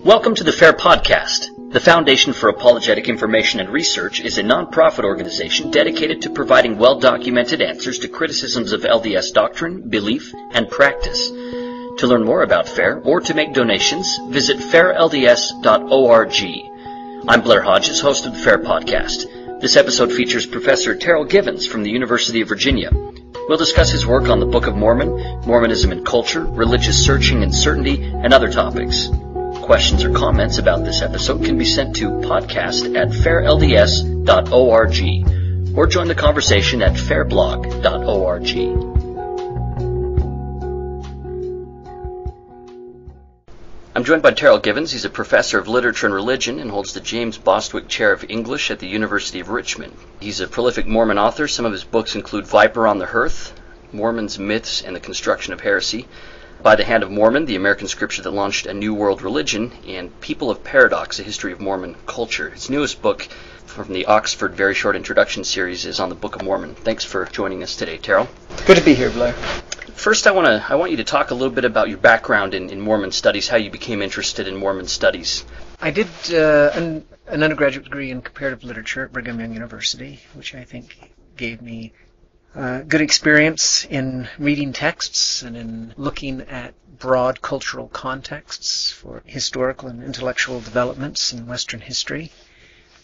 Welcome to the FAIR Podcast. The Foundation for Apologetic Information and Research is a non-profit organization dedicated to providing well-documented answers to criticisms of LDS doctrine, belief, and practice. To learn more about FAIR or to make donations, visit fairlds.org. I'm Blair Hodges, host of the FAIR Podcast. This episode features Professor Terrell L from the University of Virginia. We'll discuss his work on the Book of Mormon, Mormonism and culture, religious searching and certainty, and other topics. Questions or comments about this episode can be sent to podcast@fairlds.org or join the conversation at fairblog.org. I'm joined by Terrell L. He's a professor of literature and religion and holds the James Bostwick Chair of English at the University of Richmond. He's a prolific Mormon author. Some of his books include Viper on the Hearth, Mormons, Myths, and the Construction of Heresy, By the Hand of Mormon, the American scripture that launched a new world religion, and People of Paradox, a History of Mormon Culture. His newest book from the Oxford Very Short Introduction series is on the Book of Mormon. Thanks for joining us today, Terrell. Good to be here, Blair. First, I want you to talk a little bit about your background in Mormon studies, how you became interested in Mormon studies. I did an undergraduate degree in comparative literature at Brigham Young University, which I think gave me good experience in reading texts and in looking at broad cultural contexts for historical and intellectual developments in Western history.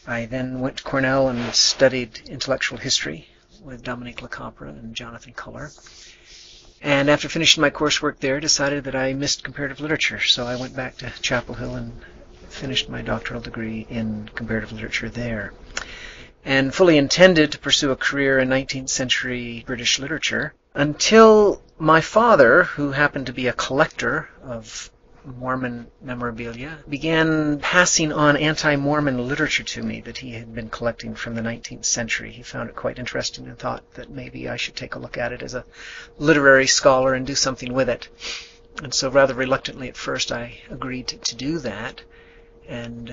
I then went to Cornell and studied intellectual history with Dominique LaCapra and Jonathan Culler. And after finishing my coursework there, decided that I missed comparative literature, so I went back to Chapel Hill and finished my doctoral degree in comparative literature there. And fully intended to pursue a career in 19th century British literature until my father, who happened to be a collector of Mormon memorabilia, began passing on anti-Mormon literature to me that he had been collecting from the 19th century. He found it quite interesting and thought that maybe I should take a look at it as a literary scholar and do something with it. And so rather reluctantly at first I agreed to do that. And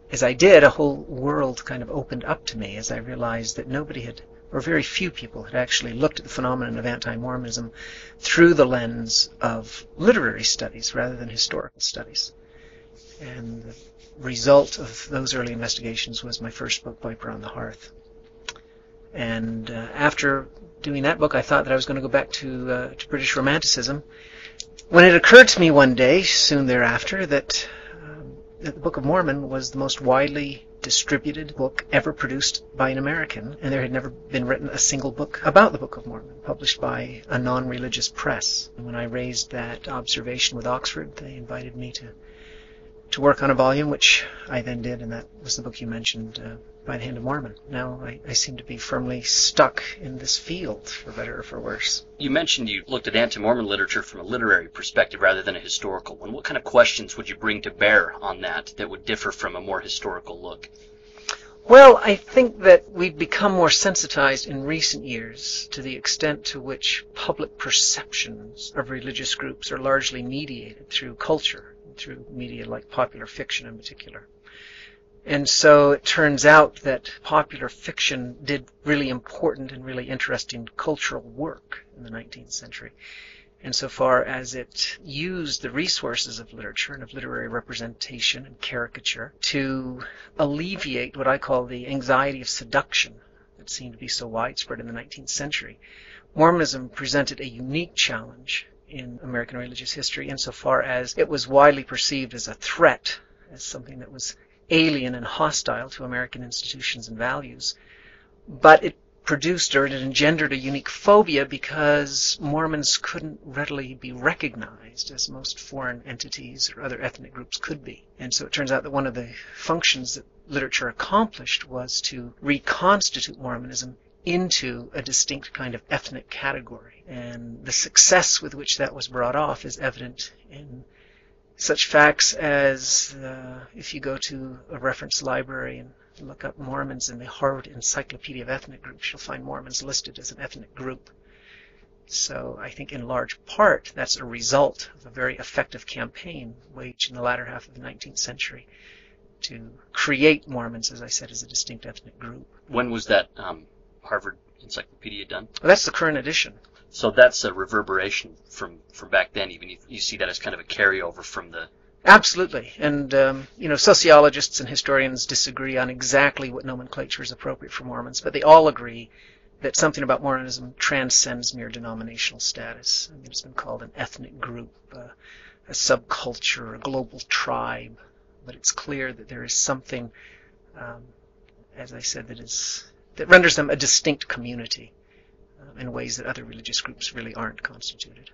as I did, a whole world kind of opened up to me as I realized that nobody had, or very few people, had actually looked at the phenomenon of anti-Mormonism through the lens of literary studies rather than historical studies. And the result of those early investigations was my first book, Viper on the Hearth. And after doing that book, I thought that I was going to go back to British Romanticism, when it occurred to me one day, soon thereafter, that the Book of Mormon was the most widely distributed book ever produced by an American, and there had never been written a single book about the Book of Mormon, published by a non-religious press. And when I raised that observation with Oxford, they invited me to work on a volume, which I then did, and that was the book you mentioned, By the Hand of Mormon. Now I seem to be firmly stuck in this field, for better or for worse. You mentioned you looked at anti-Mormon literature from a literary perspective rather than a historical one. What kind of questions would you bring to bear on that would differ from a more historical look? Well, I think that we've become more sensitized in recent years to the extent to which public perceptions of religious groups are largely mediated through culture, through media like popular fiction in particular. And so it turns out that popular fiction did really important and really interesting cultural work in the 19th century, insofar as it used the resources of literature and of literary representation and caricature to alleviate what I call the anxiety of seduction that seemed to be so widespread in the 19th century. Mormonism presented a unique challenge in American religious history insofar as it was widely perceived as a threat, as something that was alien and hostile to American institutions and values. But it produced, or it engendered, a unique phobia because Mormons couldn't readily be recognized as most foreign entities or other ethnic groups could be. And so it turns out that one of the functions that literature accomplished was to reconstitute Mormonism into a distinct kind of ethnic category. And the success with which that was brought off is evident in such facts as if you go to a reference library and look up Mormons in the Harvard Encyclopedia of Ethnic Groups, you'll find Mormons listed as an ethnic group. So I think in large part that's a result of a very effective campaign waged in the latter half of the 19th century to create Mormons, as I said, as a distinct ethnic group. When was that Harvard Encyclopedia done? Well, that's the current edition. So that's a reverberation from back then. Even you see that as kind of a carryover from the Absolutely. And, sociologists and historians disagree on exactly what nomenclature is appropriate for Mormons, but they all agree that something about Mormonism transcends mere denominational status. I mean, it's been called an ethnic group, a subculture, a global tribe, but it's clear that there is something, as I said, that renders them a distinct community in ways that other religious groups really aren't constituted.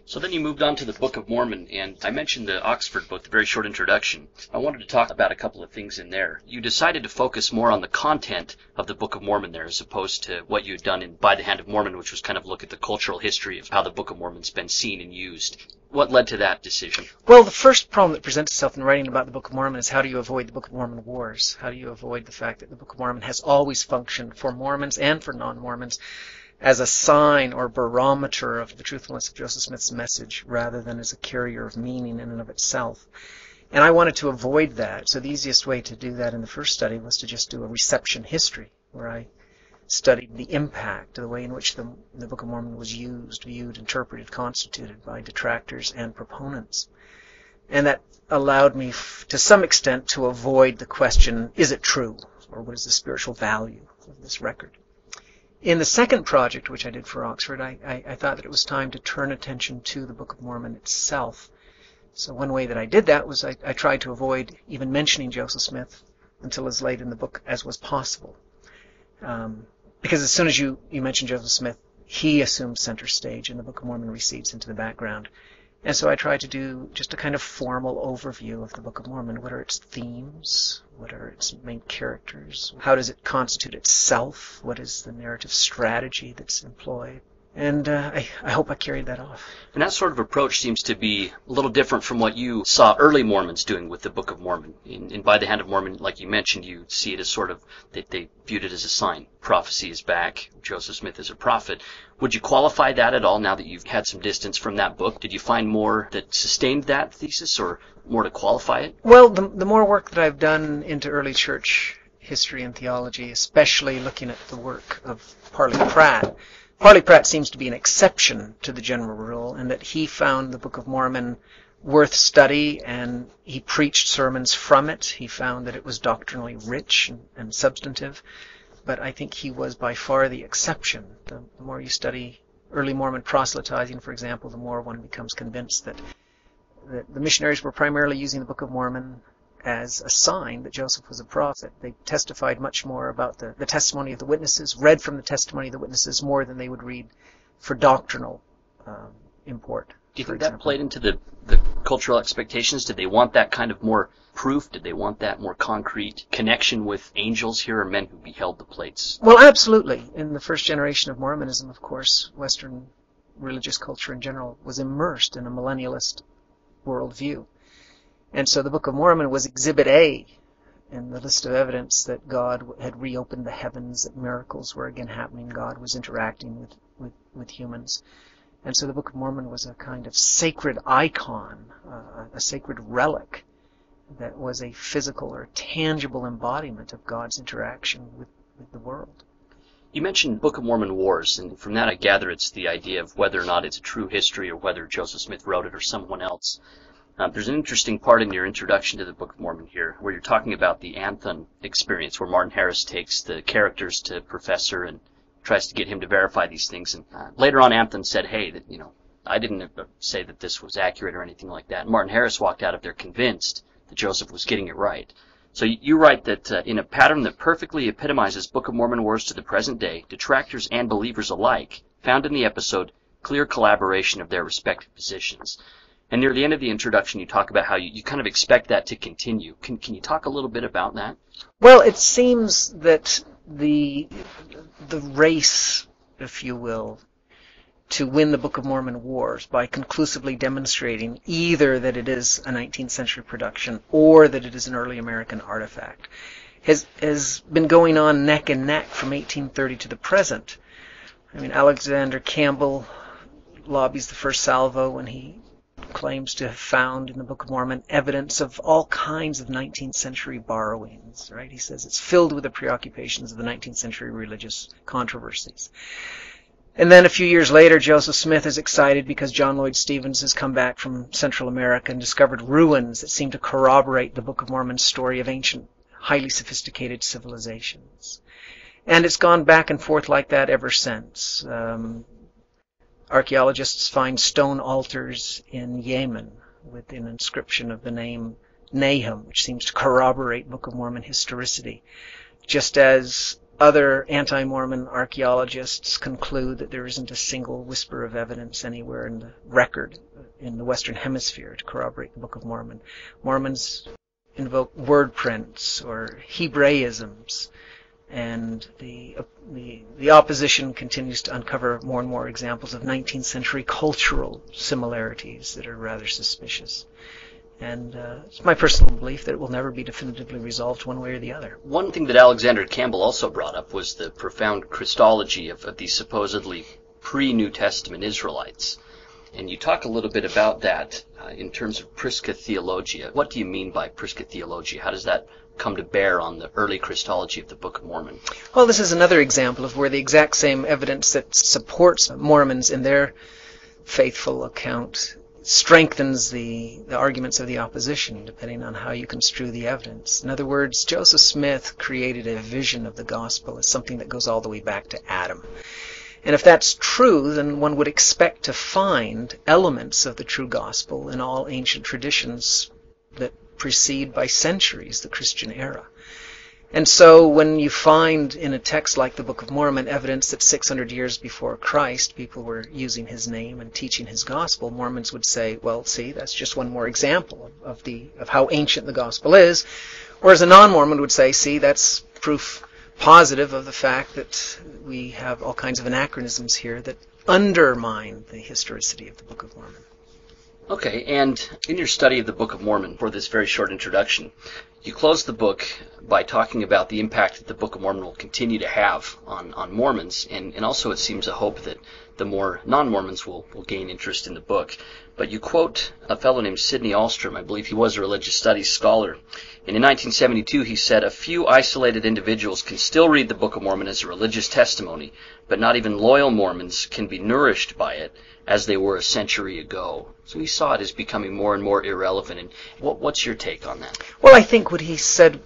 So then you moved on to the Book of Mormon, and I mentioned the Oxford book, the very short introduction. I wanted to talk about a couple of things in there. You decided to focus more on the content of the Book of Mormon there, as opposed to what you had done in By the Hand of Mormon, which was kind of look at the cultural history of how the Book of Mormon's been seen and used. What led to that decision? Well, the first problem that presents itself in writing about the Book of Mormon is how do you avoid the Book of Mormon wars? How do you avoid the fact that the Book of Mormon has always functioned for Mormons and for non-Mormons as a sign or barometer of the truthfulness of Joseph Smith's message rather than as a carrier of meaning in and of itself. And I wanted to avoid that, so the easiest way to do that in the first study was to just do a reception history, where I studied the impact, the way in which the Book of Mormon was used, viewed, interpreted, constituted by detractors and proponents. And that allowed me, to some extent, to avoid the question, is it true, or what is the spiritual value of this record? In the second project, which I did for Oxford, I thought that it was time to turn attention to the Book of Mormon itself. So one way that I did that was I tried to avoid even mentioning Joseph Smith until as late in the book as was possible. Because as soon as you mention Joseph Smith, he assumes center stage and the Book of Mormon recedes into the background. And so I tried to do just a kind of formal overview of the Book of Mormon. What are its themes? What are its main characters? How does it constitute itself? What is the narrative strategy that's employed? And I hope I carried that off. And that sort of approach seems to be a little different from what you saw early Mormons doing with the Book of Mormon. In By the Hand of Mormon, like you mentioned, you see it as sort of, they viewed it as a sign. Prophecy is back. Joseph Smith is a prophet. Would you qualify that at all now that you've had some distance from that book? Did you find more that sustained that thesis or more to qualify it? Well, the more work that I've done into early church history and theology, especially looking at the work of Parley Pratt, Parley Pratt seems to be an exception to the general rule, in that he found the Book of Mormon worth study, and he preached sermons from it. He found that it was doctrinally rich and substantive, but I think he was by far the exception. The more you study early Mormon proselytizing, for example, the more one becomes convinced that the missionaries were primarily using the Book of Mormon as a sign that Joseph was a prophet. They testified much more about the testimony of the witnesses, read from the testimony of the witnesses more than they would read for doctrinal import. Do you think that played into the cultural expectations? Did they want that kind of more proof? Did they want that more concrete connection with angels? Here are men who beheld the plates. Well, absolutely. In the first generation of Mormonism, of course, Western religious culture in general was immersed in a millennialist worldview. And so the Book of Mormon was Exhibit A in the list of evidence that God had reopened the heavens, that miracles were again happening, God was interacting with humans. And so the Book of Mormon was a kind of sacred icon, a sacred relic that was a physical or tangible embodiment of God's interaction with the world. You mentioned Book of Mormon wars, and from that I gather it's the idea of whether or not it's a true history or whether Joseph Smith wrote it or someone else. There's an interesting part in your introduction to the Book of Mormon here where you're talking about the Anthem experience, where Martin Harris takes the characters to Professor and tries to get him to verify these things. And later on, Anthem said, hey, I didn't say that this was accurate or anything like that. And Martin Harris walked out of there convinced that Joseph was getting it right. So you write that in a pattern that perfectly epitomizes Book of Mormon wars to the present day, detractors and believers alike found in the episode clear collaboration of their respective positions. And near the end of the introduction, you talk about how you kind of expect that to continue. Can you talk a little bit about that? Well, it seems that the race, if you will, to win the Book of Mormon wars by conclusively demonstrating either that it is a 19th century production or that it is an early American artifact has been going on neck and neck from 1830 to the present. I mean, Alexander Campbell lobbies the first salvo when he claims to have found in the Book of Mormon evidence of all kinds of 19th century borrowings, right? He says it's filled with the preoccupations of the 19th century religious controversies. And then a few years later, Joseph Smith is excited because John Lloyd Stevens has come back from Central America and discovered ruins that seem to corroborate the Book of Mormon's story of ancient, highly sophisticated civilizations. And it's gone back and forth like that ever since. Archaeologists find stone altars in Yemen with an inscription of the name Nahum, which seems to corroborate Book of Mormon historicity, just as other anti-Mormon archaeologists conclude that there isn't a single whisper of evidence anywhere in the record in the Western Hemisphere to corroborate the Book of Mormon. Mormons invoke word prints or Hebraisms, and the opposition continues to uncover more and more examples of 19th century cultural similarities that are rather suspicious. And it's my personal belief that it will never be definitively resolved one way or the other. One thing that Alexander Campbell also brought up was the profound Christology of these supposedly pre-New Testament Israelites. And you talk a little bit about that in terms of prisca theologia. What do you mean by prisca theologia? How does that come to bear on the early Christology of the Book of Mormon? Well, this is another example of where the exact same evidence that supports Mormons in their faithful account strengthens the arguments of the opposition, depending on how you construe the evidence. In other words, Joseph Smith created a vision of the gospel as something that goes all the way back to Adam. And if that's true, then one would expect to find elements of the true gospel in all ancient traditions that precede by centuries the Christian era. And so when you find in a text like the Book of Mormon evidence that 600 years before Christ people were using his name and teaching his gospel, Mormons would say, well, see, that's just one more example of how ancient the gospel is. Whereas a non-Mormon would say, see, that's proof positive of the fact that we have all kinds of anachronisms here that undermine the historicity of the Book of Mormon. Okay, and in your study of the Book of Mormon, for this very short introduction, you close the book by talking about the impact that the Book of Mormon will continue to have on Mormons, and also it seems a hope that the more non-Mormons will gain interest in the book. But you quote a fellow named Sidney Alstrom. I believe he was a religious studies scholar. And in 1972 he said, "A few isolated individuals can still read the Book of Mormon as a religious testimony, but not even loyal Mormons can be nourished by it as they were a century ago." So he saw it as becoming more and more irrelevant. And what's your take on that? Well, I think what he said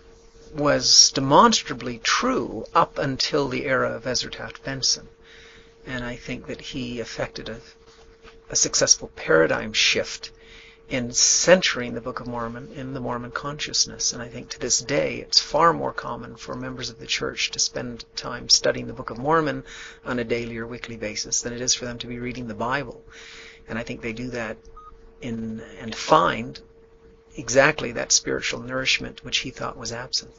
was demonstrably true up until the era of Ezra Taft Benson. And I think that he effected a successful paradigm shift in centering the Book of Mormon in the Mormon consciousness. And I think to this day it's far more common for members of the church to spend time studying the Book of Mormon on a daily or weekly basis than it is for them to be reading the Bible. And I think they do that and find exactly that spiritual nourishment which he thought was absent.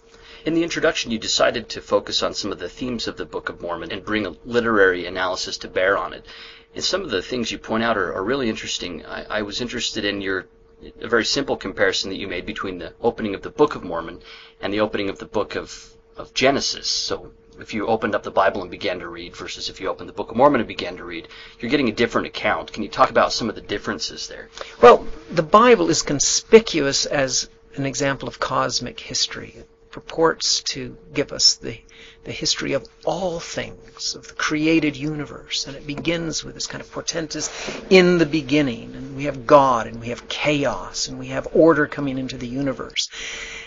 In the introduction, you decided to focus on some of the themes of the Book of Mormon and bring a literary analysis to bear on it. And some of the things you point out are really interesting. I was interested in a very simple comparison that you made between the opening of the Book of Mormon and the opening of the book of Genesis. So if you opened up the Bible and began to read versus if you opened the Book of Mormon and began to read, you're getting a different account. Can you talk about some of the differences there? Well, the Bible is conspicuous as an example of cosmic history. It purports to give us the history of all things, of the created universe. And it begins with this kind of portentous in the beginning. And we have God, and we have chaos, and we have order coming into the universe.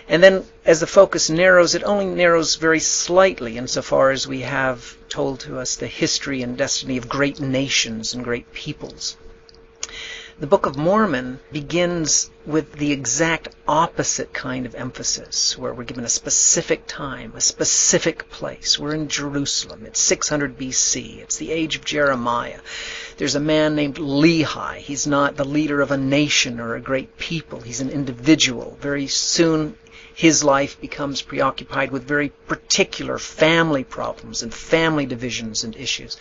And then as the focus narrows, it only narrows very slightly insofar as we have told to us the history and destiny of great nations and great peoples. The Book of Mormon begins with the exact opposite kind of emphasis, where we're given a specific time, a specific place. We're in Jerusalem. It's 600 BC. It's the age of Jeremiah. There's a man named Lehi. He's not the leader of a nation or a great people. He's an individual. Very soon his life becomes preoccupied with very particular family problems and family divisions and issues.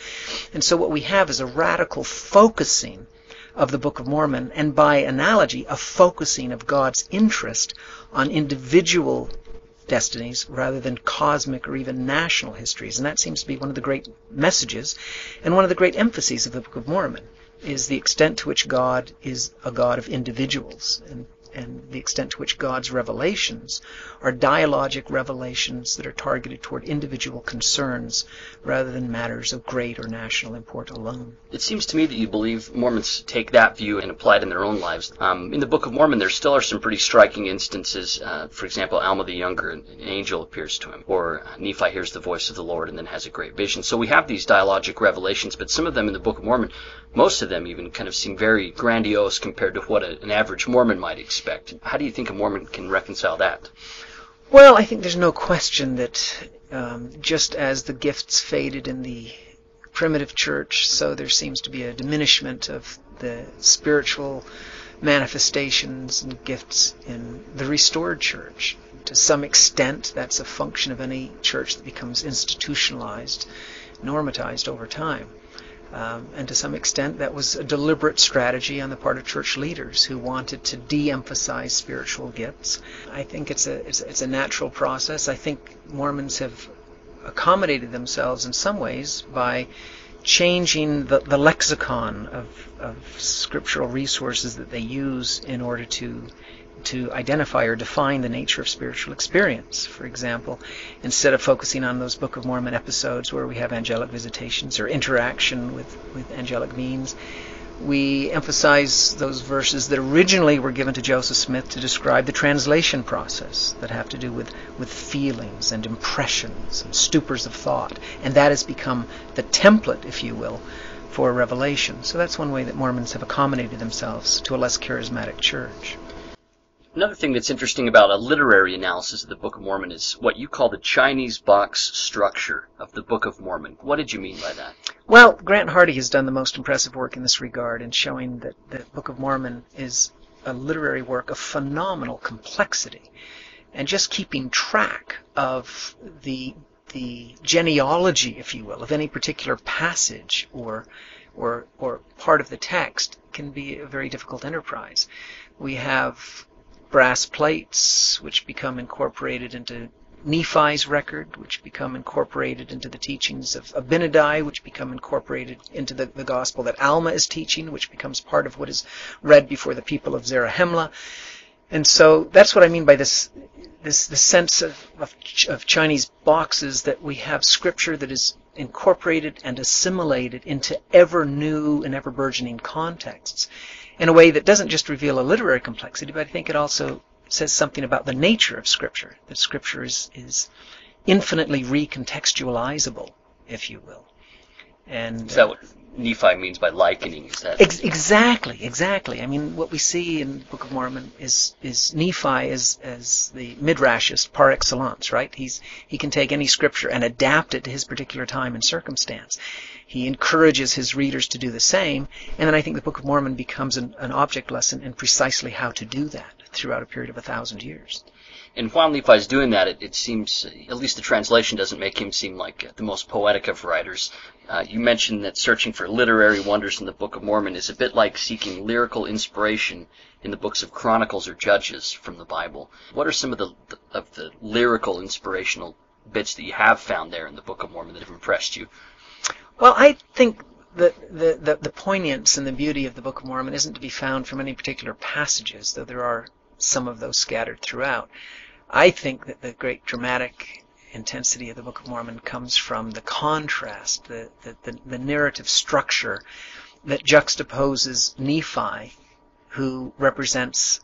And so what we have is a radical focusing of the Book of Mormon, and by analogy, a focusing of God's interest on individual destinies rather than cosmic or even national histories. And that seems to be one of the great messages and one of the great emphases of the Book of Mormon, is the extent to which God is a God of individuals. And the extent to which God's revelations are dialogic revelations that are targeted toward individual concerns rather than matters of great or national import alone. It seems to me that you believe Mormons take that view and apply it in their own lives. In the Book of Mormon, there still are some pretty striking instances. For example, Alma the Younger, an angel appears to him, or Nephi hears the voice of the Lord and then has a great vision. So we have these dialogic revelations, but some of them in the Book of Mormon, most of them even kind of seem very grandiose compared to what an average Mormon might expect. How do you think a Mormon can reconcile that? Well, I think there's no question that just as the gifts faded in the primitive church, so there seems to be a diminishment of the spiritual manifestations and gifts in the restored church. To some extent, that's a function of any church that becomes institutionalized, normatized over time. And to some extent, that was a deliberate strategy on the part of church leaders who wanted to de-emphasize spiritual gifts. I think it's a natural process. I think Mormons have accommodated themselves in some ways by changing the lexicon of scriptural resources that they use in order to identify or define the nature of spiritual experience. For example, instead of focusing on those Book of Mormon episodes where we have angelic visitations or interaction with angelic beings, we emphasize those verses that originally were given to Joseph Smith to describe the translation process that have to do with feelings and impressions and stupors of thought. And that has become the template, if you will, for revelation. So that's one way that Mormons have accommodated themselves to a less charismatic church. Another thing that's interesting about a literary analysis of the Book of Mormon is what you call the Chinese box structure of the Book of Mormon. What did you mean by that? Well, Grant Hardy has done the most impressive work in this regard in showing that the Book of Mormon is a literary work of phenomenal complexity. And just keeping track of the genealogy, if you will, of any particular passage or part of the text can be a very difficult enterprise. We have brass plates, which become incorporated into Nephi's record, which become incorporated into the teachings of Abinadi, which become incorporated into the gospel that Alma is teaching, which becomes part of what is read before the people of Zarahemla. And so that's what I mean by this sense of Chinese boxes, that we have scripture that is incorporated and assimilated into ever new and ever burgeoning contexts in a way that doesn't just reveal a literary complexity, but I think it also says something about the nature of Scripture, that Scripture is infinitely recontextualizable, if you will. And is that what Nephi means by likening? Is that exactly? I mean, what we see in the Book of Mormon is Nephi as the midrashist par excellence, right? He can take any scripture and adapt it to his particular time and circumstance. He encourages his readers to do the same, and then I think the Book of Mormon becomes an object lesson in precisely how to do that throughout a period of 1,000 years. And while Nephi's doing that, it seems, at least the translation doesn't make him seem like the most poetic of writers. You mentioned that searching for literary wonders in the Book of Mormon is a bit like seeking lyrical inspiration in the books of Chronicles or Judges from the Bible. What are some of the lyrical inspirational bits that you have found there in the Book of Mormon that have impressed you? Well, I think that the poignance and the beauty of the Book of Mormon isn't to be found from any particular passages, though there are some of those scattered throughout. I think that the great dramatic intensity of the Book of Mormon comes from the contrast, the narrative structure that juxtaposes Nephi, who represents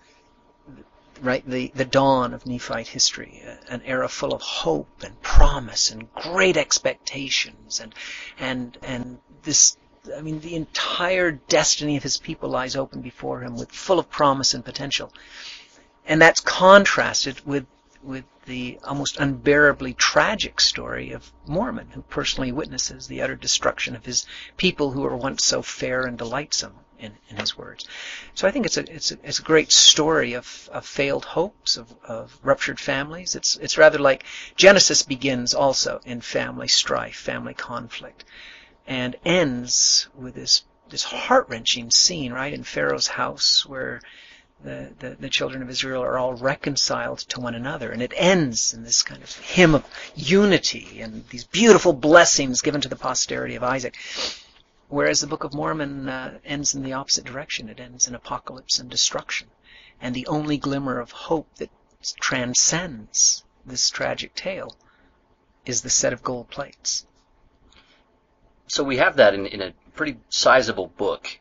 the dawn of Nephite history, an era full of hope and promise and great expectations, and this, I mean, the entire destiny of his people lies open before him, with full of promise and potential. And that's contrasted with the almost unbearably tragic story of Mormon, who personally witnesses the utter destruction of his people who were once so fair and delightsome, in his words. So I think it's a great story of failed hopes, of ruptured families. It's rather like Genesis begins also in family strife, family conflict, and ends with this heart-wrenching scene right in Pharaoh's house, where the children of Israel are all reconciled to one another, and it ends in this kind of hymn of unity and these beautiful blessings given to the posterity of Isaac. Whereas the Book of Mormon ends in the opposite direction. It ends in apocalypse and destruction. And the only glimmer of hope that transcends this tragic tale is the set of gold plates. So we have that in a pretty sizable book,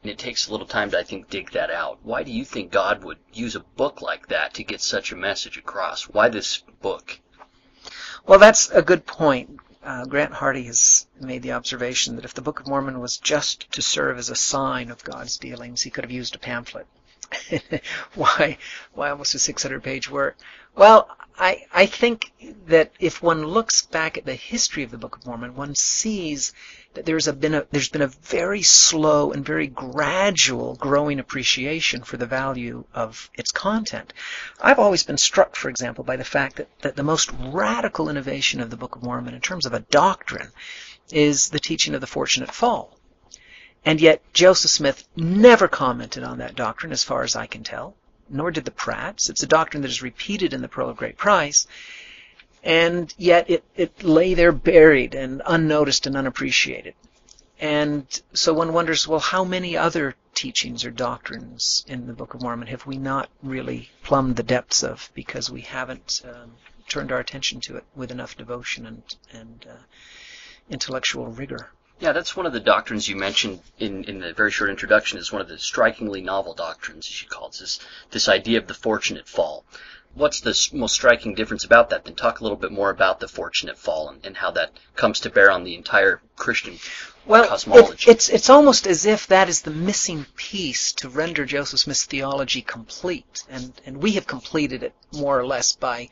and it takes a little time to, I think, dig that out. Why do you think God would use a book like that to get such a message across? Why this book? Well, that's a good point. Grant Hardy has made the observation that if the Book of Mormon was just to serve as a sign of God's dealings, he could have used a pamphlet. Why almost a 600-page work? Well, I think that if one looks back at the history of the Book of Mormon, one sees that there's been a very slow and very gradual growing appreciation for the value of its content. I've always been struck, for example, by the fact that the most radical innovation of the Book of Mormon in terms of a doctrine is the teaching of the fortunate fall. And yet Joseph Smith never commented on that doctrine as far as I can tell, nor did the Pratts. It's a doctrine that is repeated in the Pearl of Great Price, and yet it lay there buried and unnoticed and unappreciated. And so one wonders, well, how many other teachings or doctrines in the Book of Mormon have we not really plumbed the depths of because we haven't turned our attention to it with enough devotion and intellectual rigor? Yeah, that's one of the doctrines you mentioned in the very short introduction is one of the strikingly novel doctrines, as you call it, this idea of the fortunate fall. What's the most striking difference about that? Then talk a little bit more about the fortunate fall and how that comes to bear on the entire Christian cosmology. It's almost as if that is the missing piece to render Joseph Smith's theology complete, and we have completed it more or less by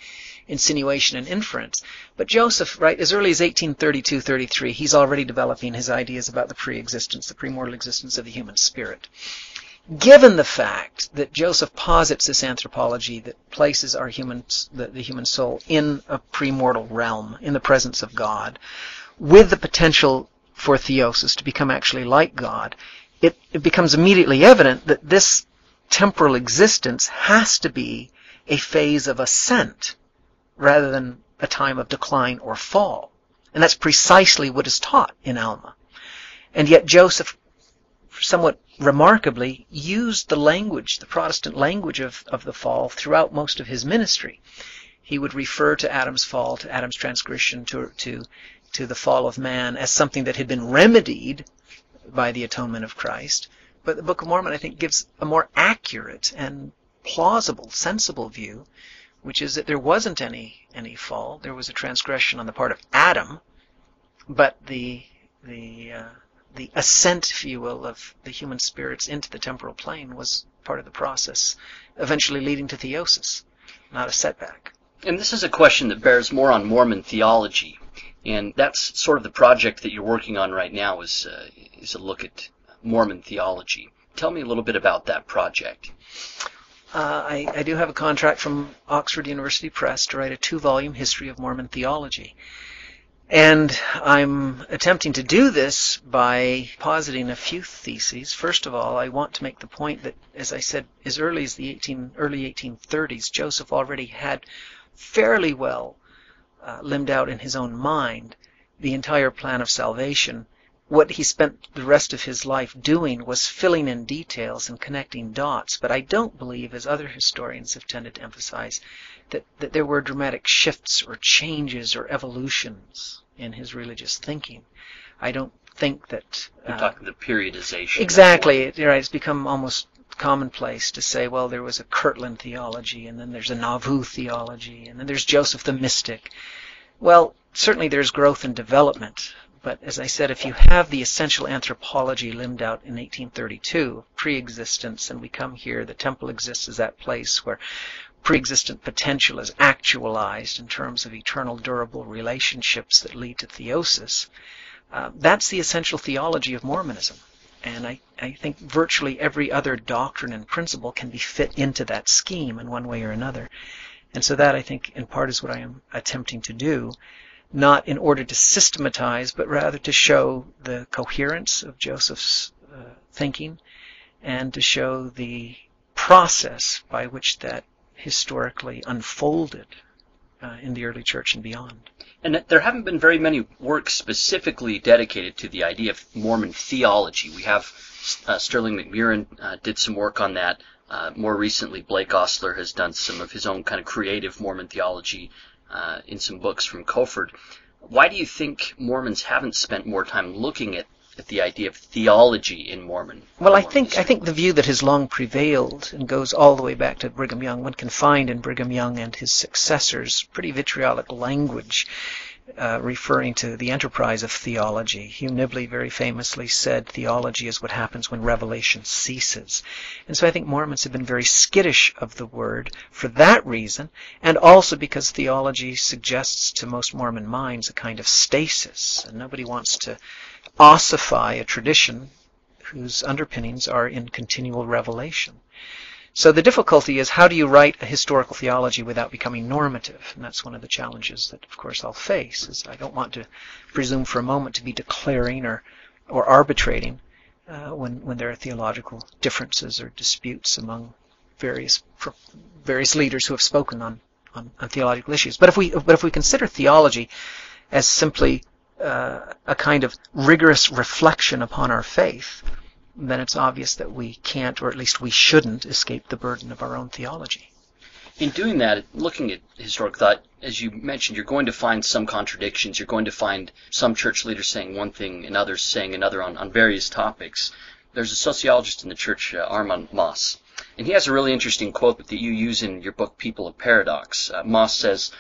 insinuation and inference. But Joseph, right, as early as 1832-33, he's already developing his ideas about the preexistence, the premortal existence of the human spirit. Given the fact that Joseph posits this anthropology that places the human soul in a premortal realm, in the presence of God, with the potential for theosis to become actually like God, it becomes immediately evident that this temporal existence has to be a phase of ascent rather than a time of decline or fall. And that's precisely what is taught in Alma. And yet Joseph, somewhat remarkably, used the language, the Protestant language of the fall throughout most of his ministry. He would refer to Adam's fall, to Adam's transgression, to the fall of man as something that had been remedied by the atonement of Christ. But the Book of Mormon, I think, gives a more accurate and plausible, sensible view, which is that there wasn't any fall. There was a transgression on the part of Adam, but the ascent, if you will, of the human spirits into the temporal plane was part of the process, eventually leading to theosis, not a setback. And this is a question that bears more on Mormon theology, and that's sort of the project that you're working on right now is a look at Mormon theology. Tell me a little bit about that project. I do have a contract from Oxford University Press to write a 2-volume History of Mormon Theology. And I'm attempting to do this by positing a few theses. First of all, I want to make the point that, as I said, as early as the early 1830s, Joseph already had fairly well limbed out in his own mind the entire plan of salvation. What he spent the rest of his life doing was filling in details and connecting dots, but I don't believe, as other historians have tended to emphasize, that there were dramatic shifts or changes or evolutions in his religious thinking. I don't think that... You're talking the periodization. Exactly. Right. It's become almost commonplace to say, well, there was a Kirtland theology, and then there's a Nauvoo theology, and then there's Joseph the Mystic. Well, certainly there's growth and development, but as I said, if you have the essential anthropology limbed out in 1832, preexistence, and we come here, the temple exists as that place where preexistent potential is actualized in terms of eternal, durable relationships that lead to theosis. That's the essential theology of Mormonism. And I think virtually every other doctrine and principle can be fit into that scheme in one way or another. And so that, I think, in part is what I am attempting to do, not in order to systematize, but rather to show the coherence of Joseph's thinking and to show the process by which that historically unfolded in the early church and beyond. And there haven't been very many works specifically dedicated to the idea of Mormon theology. We have Sterling McMurrin did some work on that. More recently, Blake Ostler has done some of his own kind of creative Mormon theology in some books from Koford. Why do you think Mormons haven't spent more time looking at the idea of theology in Mormon? Well, I think the view that has long prevailed and goes all the way back to Brigham Young, one can find in Brigham Young and his successors pretty vitriolic language referring to the enterprise of theology. Hugh Nibley very famously said theology is what happens when revelation ceases. And so I think Mormons have been very skittish of the word for that reason, and also because theology suggests to most Mormon minds a kind of stasis, and nobody wants to ossify a tradition whose underpinnings are in continual revelation. So the difficulty is, how do you write a historical theology without becoming normative? And that's one of the challenges that, of course, I'll face. Is I don't want to presume for a moment to be declaring or arbitrating when there are theological differences or disputes among various leaders who have spoken on theological issues. But if we consider theology as simply a kind of rigorous reflection upon our faith, then it's obvious that we can't, or at least we shouldn't, escape the burden of our own theology. In doing that, looking at historic thought, as you mentioned, you're going to find some contradictions. You're going to find some church leaders saying one thing and others saying another on various topics. There's a sociologist in the church, Armand Moss, and he has a really interesting quote that you use in your book, People of Paradox. Moss says,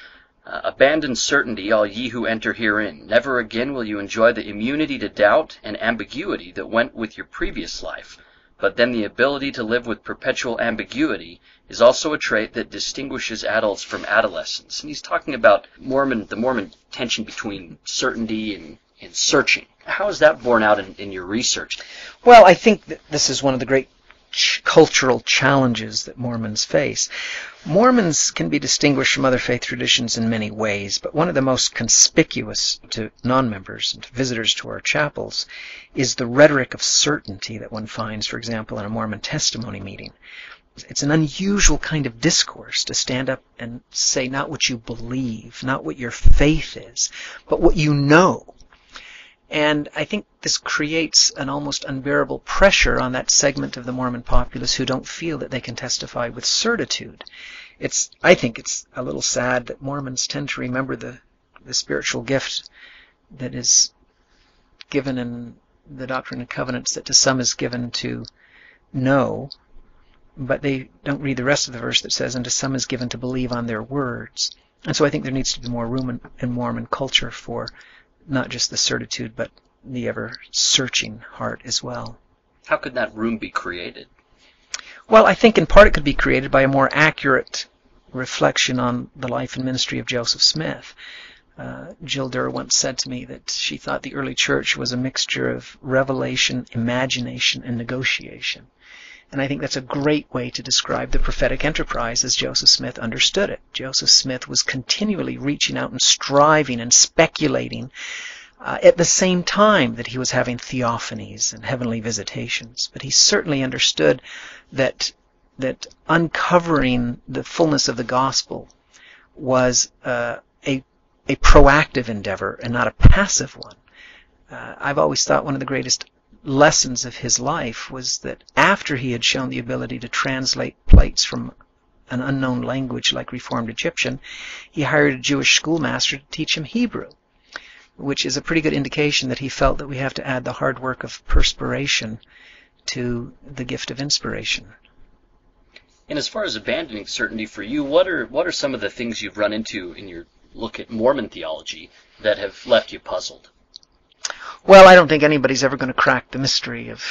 "Abandon certainty, all ye who enter herein. Never again will you enjoy the immunity to doubt and ambiguity that went with your previous life. But then the ability to live with perpetual ambiguity is also a trait that distinguishes adults from adolescents." And he's talking about the Mormon tension between certainty and searching. How is that borne out in your research? Well, I think that this is one of the great cultural challenges that Mormons face. Mormons can be distinguished from other faith traditions in many ways, but one of the most conspicuous to non-members and to visitors to our chapels is the rhetoric of certainty that one finds, for example, in a Mormon testimony meeting. It's an unusual kind of discourse to stand up and say not what you believe, not what your faith is, but what you know. And I think this creates an almost unbearable pressure on that segment of the Mormon populace who don't feel that they can testify with certitude. I think it's a little sad that Mormons tend to remember the spiritual gift that is given in the Doctrine and Covenants, that to some is given to know, but they don't read the rest of the verse that says, and to some is given to believe on their words. And so I think there needs to be more room in Mormon culture for not just the certitude, but the ever-searching heart as well. How could that room be created? Well, I think in part it could be created by a more accurate reflection on the life and ministry of Joseph Smith. Jill Durr once said to me that she thought the early church was a mixture of revelation, imagination, and negotiation. And I think that's a great way to describe the prophetic enterprise as Joseph Smith understood it. Joseph Smith was continually reaching out and striving and speculating at the same time that he was having theophanies and heavenly visitations. But he certainly understood that uncovering the fullness of the gospel was a proactive endeavor and not a passive one. I've always thought one of the greatest lessons of his life was that after he had shown the ability to translate plates from an unknown language like Reformed Egyptian, he hired a Jewish schoolmaster to teach him Hebrew, which is a pretty good indication that he felt that we have to add the hard work of perspiration to the gift of inspiration. And as far as abandoning certainty for you, what are some of the things you've run into in your look at Mormon theology that have left you puzzled? Well, I don't think anybody's ever going to crack the mystery of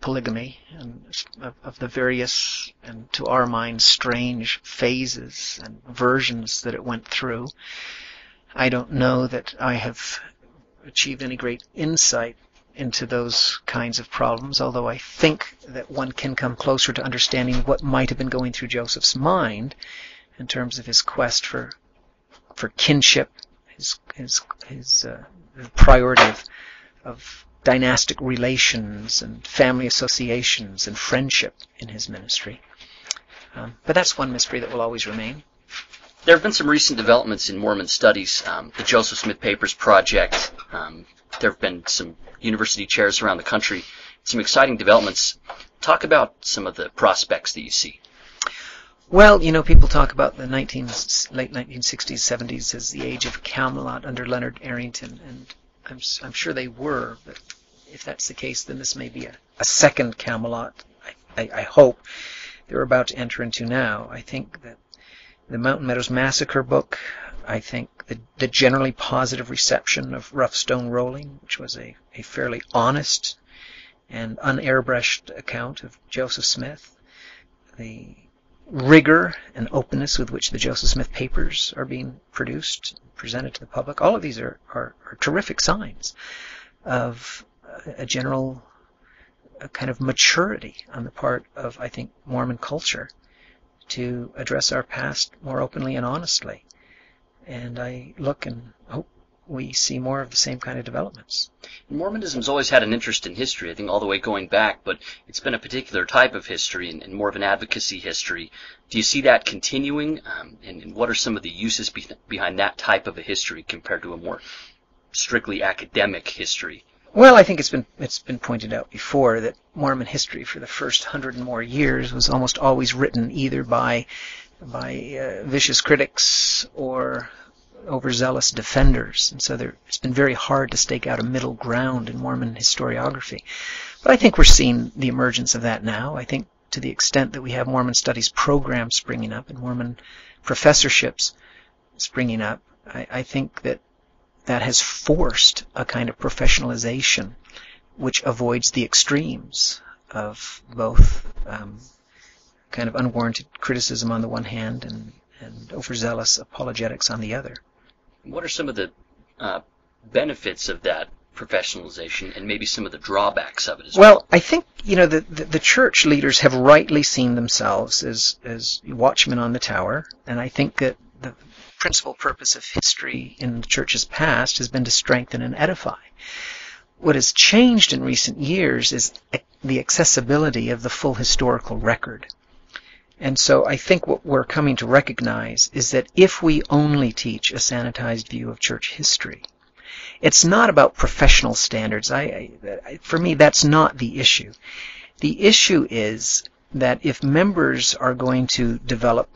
polygamy and of the various and, to our minds, strange phases and versions that it went through. I don't know that I have achieved any great insight into those kinds of problems, although I think that one can come closer to understanding what might have been going through Joseph's mind in terms of his quest for kinship, his priority of dynastic relations and family associations and friendship in his ministry. But that's one mystery that will always remain. There have been some recent developments in Mormon studies. The Joseph Smith Papers Project. There have been some university chairs around the country. Some exciting developments Talk about some of the prospects that you see. Well, people talk about the late 1960s, 70s as the age of Camelot under Leonard Arrington, and I'm sure they were, but if that's the case, then this may be a second Camelot, I hope, they're about to enter into now. I think that the Mountain Meadows Massacre book, I think the generally positive reception of Rough Stone Rolling, which was a fairly honest and unairbrushed account of Joseph Smith, the rigor and openness with which the Joseph Smith papers are being produced, presented to the public, all of these are terrific signs of a general kind of maturity on the part of, I think, Mormon culture to address our past more openly and honestly. And I look and hope we see more of the same kind of developments. Mormonism's always had an interest in history, I think all the way going back, but it's been a particular type of history and more of an advocacy history. Do you see that continuing? And what are some of the uses behind that type of a history compared to a more strictly academic history? Well, I think it's been pointed out before that Mormon history for the first 100 and more years was almost always written either by vicious critics or overzealous defenders, and so it's been very hard to stake out a middle ground in Mormon historiography. But I think we're seeing the emergence of that now. I think to the extent that we have Mormon studies programs springing up and Mormon professorships springing up, I think that has forced a kind of professionalization which avoids the extremes of both kind of unwarranted criticism on the one hand and overzealous apologetics on the other. What are some of the benefits of that professionalization and maybe some of the drawbacks of it as well? Well, I think, the church leaders have rightly seen themselves as watchmen on the tower, and I think that the principal purpose of history in the church's past has been to strengthen and edify. What has changed in recent years is the accessibility of the full historical record. And so I think what we're coming to recognize is that if we only teach a sanitized view of church history, it's not about professional standards. For me, that's not the issue. The issue is that if members are going to develop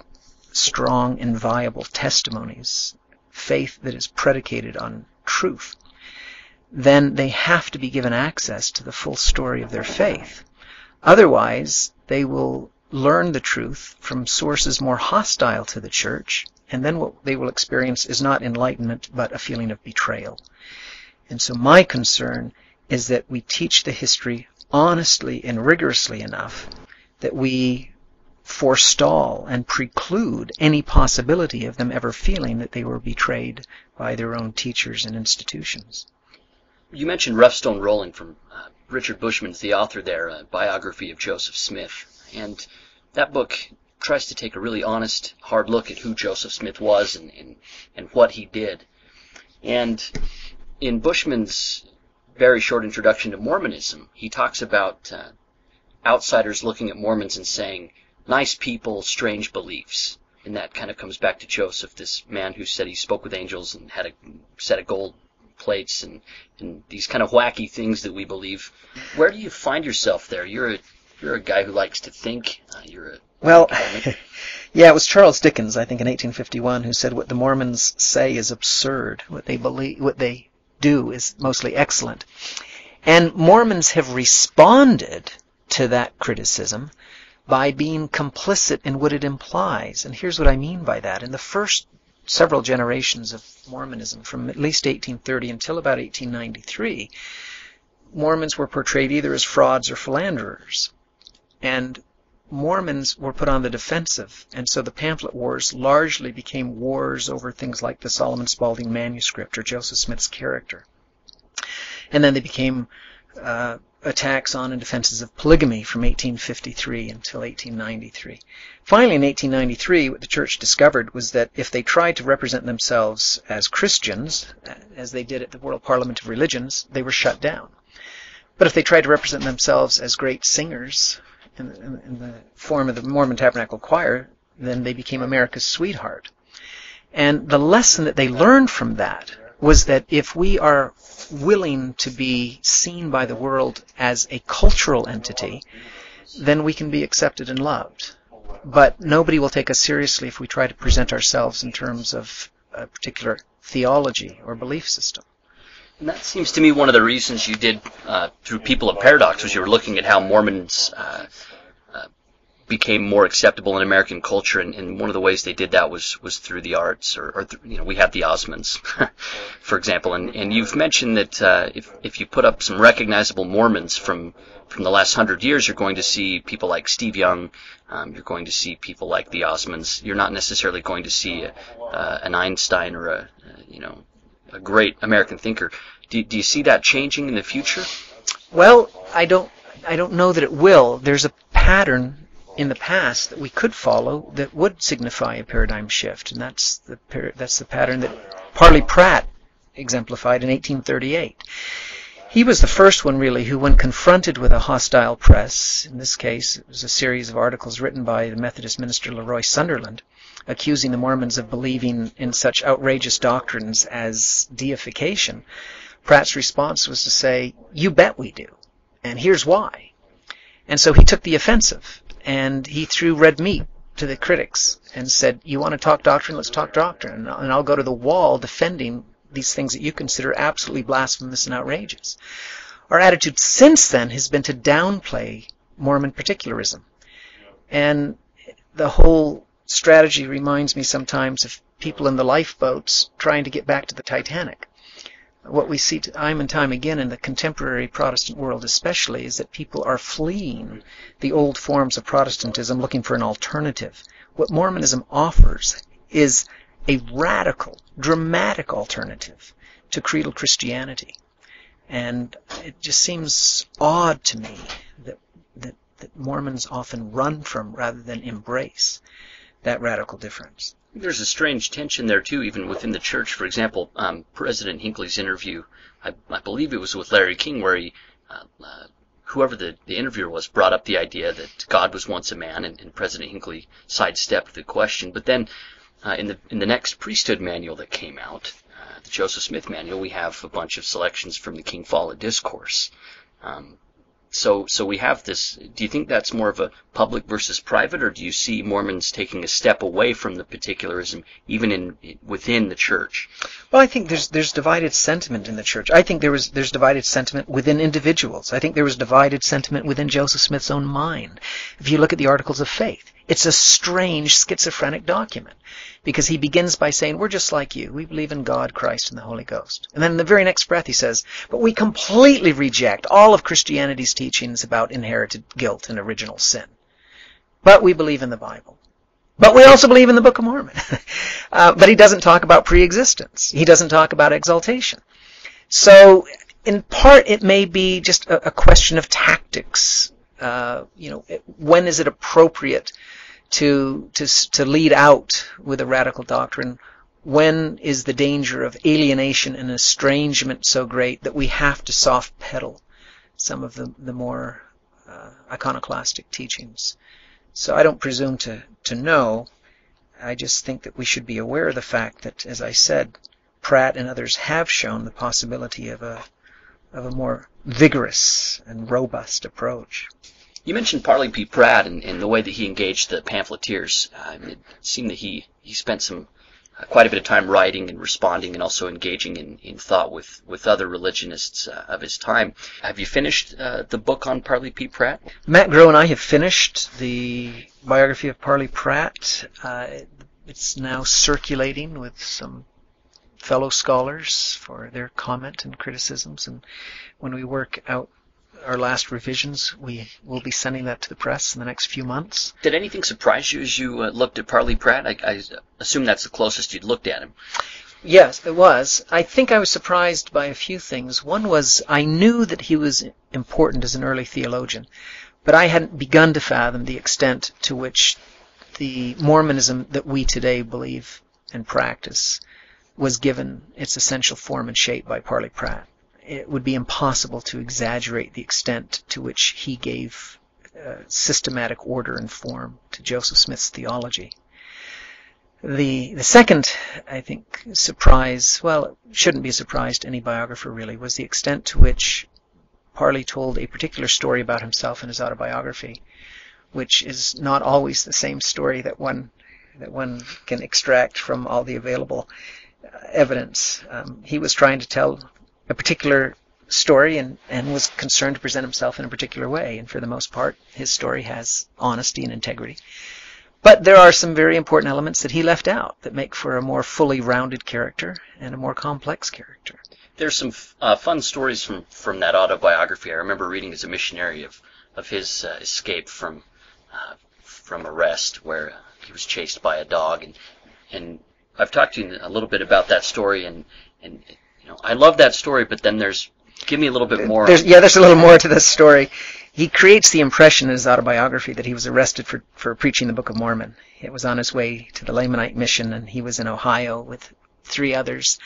strong and viable testimonies, faith that is predicated on truth, then they have to be given access to the full story of their faith. Otherwise, they will learn the truth from sources more hostile to the church, and then what they will experience is not enlightenment, but a feeling of betrayal. And so my concern is that we teach the history honestly and rigorously enough that we forestall and preclude any possibility of them ever feeling that they were betrayed by their own teachers and institutions. You mentioned Rough Stone Rolling from Richard Bushman's the author there, a biography of Joseph Smith. And that book tries to take a really honest, hard look at who Joseph Smith was and what he did. And in Bushman's very short introduction to Mormonism, he talks about outsiders looking at Mormons and saying, nice people, strange beliefs. And that kind of comes back to Joseph, this man who said he spoke with angels and had a set of gold plates and these kind of wacky things that we believe. Where do you find yourself there? You're a guy who likes to think. Well, yeah, it was Charles Dickens, I think, in 1851, who said what the Mormons say is absurd. What they do is mostly excellent. And Mormons have responded to that criticism by being complicit in what it implies. And here's what I mean by that. In the first several generations of Mormonism, from at least 1830 until about 1893, Mormons were portrayed either as frauds or philanderers. And Mormons were put on the defensive. And so the pamphlet wars largely became wars over things like the Solomon Spaulding manuscript or Joseph Smith's character. And then they became attacks on and defenses of polygamy from 1853 until 1893. Finally, in 1893, what the church discovered was that if they tried to represent themselves as Christians, as they did at the World Parliament of Religions, they were shut down. But if they tried to represent themselves as great singers in the form of the Mormon Tabernacle Choir, then they became America's sweetheart. And the lesson that they learned from that was that if we are willing to be seen by the world as a cultural entity, then we can be accepted and loved. But nobody will take us seriously if we try to present ourselves in terms of a particular theology or belief system. And that seems to me one of the reasons you did through People of Paradox was you were looking at how Mormons became more acceptable in American culture, and one of the ways they did that was through the arts, or we have the Osmonds, for example, and you've mentioned that if you put up some recognizable Mormons from the last 100 years, you're going to see people like Steve Young, you're going to see people like the Osmonds. You're not necessarily going to see an Einstein or a great American thinker. Do you see that changing in the future? Well, I don't know that it will. There's a pattern in the past that we could follow that would signify a paradigm shift, and that's the pattern that Parley Pratt exemplified in 1838. He was the first one, really, who, when confronted with a hostile press, in this case it was a series of articles written by the Methodist minister Leroy Sunderland, accusing the Mormons of believing in such outrageous doctrines as deification, Pratt's response was to say, "You bet we do, and here's why." And so he took the offensive, and he threw red meat to the critics and said, "You want to talk doctrine? Let's talk doctrine, and I'll go to the wall defending these things that you consider absolutely blasphemous and outrageous." Our attitude since then has been to downplay Mormon particularism, and the whole strategy reminds me sometimes of people in the lifeboats trying to get back to the Titanic. What we see time and time again in the contemporary Protestant world especially is that people are fleeing the old forms of Protestantism looking for an alternative. What Mormonism offers is a radical, dramatic alternative to creedal Christianity. And it just seems odd to me that Mormons often run from rather than embrace that radical difference. There's a strange tension there, too, even within the church. For example, President Hinckley's interview, I believe it was with Larry King, where he, whoever the interviewer was, brought up the idea that God was once a man, and President Hinckley sidestepped the question. But then in the next priesthood manual that came out, the Joseph Smith manual, we have a bunch of selections from the King Follett Discourse. So we have this. Do you think that's more of a public versus private, or do you see Mormons taking a step away from the particularism, even within the church? Well, I think there's divided sentiment in the church. I think there's divided sentiment within individuals. I think there was divided sentiment within Joseph Smith's own mind. If you look at the Articles of Faith, it's a strange schizophrenic document, because he begins by saying, "We're just like you. We believe in God, Christ, and the Holy Ghost." And then in the very next breath he says, "But we completely reject all of Christianity's teachings about inherited guilt and original sin. But we believe in the Bible. But we also believe in the Book of Mormon." But he doesn't talk about preexistence. He doesn't talk about exaltation. So in part it may be just a question of tactics. When is it appropriate to lead out with a radical doctrine? When is the danger of alienation and estrangement so great that we have to soft pedal some of the more iconoclastic teachings? So I don't presume to know. I just think that we should be aware of the fact that, as I said, Pratt and others have shown the possibility of a more vigorous and robust approach. You mentioned Parley P. Pratt and the way that he engaged the pamphleteers. It seemed that he spent quite a bit of time writing and responding and also engaging in thought with other religionists of his time. Have you finished the book on Parley P. Pratt? Matt Groh and I have finished the biography of Parley Pratt. It's now circulating with some fellow scholars for their comment and criticisms, and when we work out our last revisions, we will be sending that to the press in the next few months. Did anything surprise you as you looked at Parley Pratt? I assume that's the closest you'd looked at him. Yes, it was. I think I was surprised by a few things. One was I knew that he was important as an early theologian, but I hadn't begun to fathom the extent to which the Mormonism that we today believe and practice was given its essential form and shape by Parley Pratt. It would be impossible to exaggerate the extent to which he gave systematic order and form to Joseph Smith's theology. The second, I think, surprise, well, it shouldn't be a surprise to any biographer really, was the extent to which Parley told a particular story about himself in his autobiography, which is not always the same story that one can extract from all the available evidence. He was trying to tell a particular story and was concerned to present himself in a particular way, and for the most part, his story has honesty and integrity. But there are some very important elements that he left out that make for a more fully rounded character and a more complex character. There's some fun stories from that autobiography. I remember reading as a missionary of his escape from arrest, where he was chased by a dog, and I've talked to you a little bit about that story, and I love that story, but then give me a little bit more. There's a little more to this story. He creates the impression in his autobiography that he was arrested for preaching the Book of Mormon. It was on his way to the Lamanite mission, and he was in Ohio with 3 others.